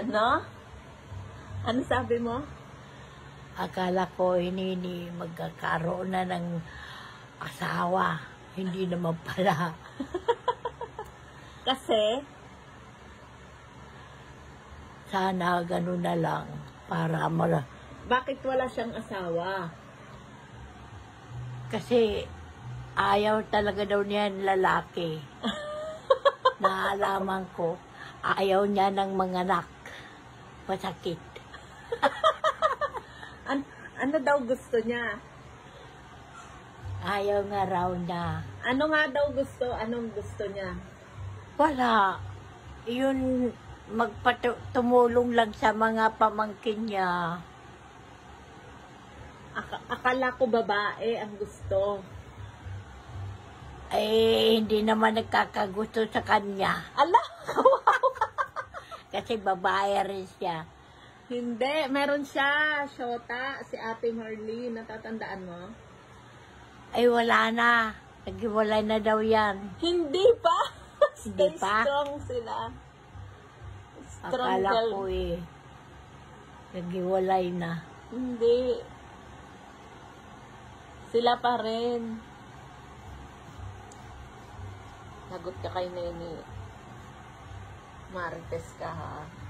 Ano? Ano sabi mo? Akala ko hindi magkakaroon na ng asawa. Hindi naman pala. Kasi, Sana ganun na lang para bakit wala siyang asawa? kasi ayaw talaga daw niya ng lalaki. Naalaman ko, ayaw niya ng mga anak. Masakit. Ano daw gusto niya? Ayaw nga raw niya. Ano nga daw gusto? Anong gusto niya? Wala. Yun, tumulong lang sa mga pamangkin niya. Akala ko babae ang gusto. Hindi naman nagkakagusto sa kanya. Ala! Kasi babae rin siya. Hindi. Meron siya. Shota. Si Ate Marlene. Natatandaan mo? Ay, wala na. Naghiwalay na daw yan. Hindi pa. Hindi Stay pa? strong sila. Strong Akala girl. ko naghiwalay na. Hindi. Sila pa rin. Lagot ka kay Nene. Marites ka ha.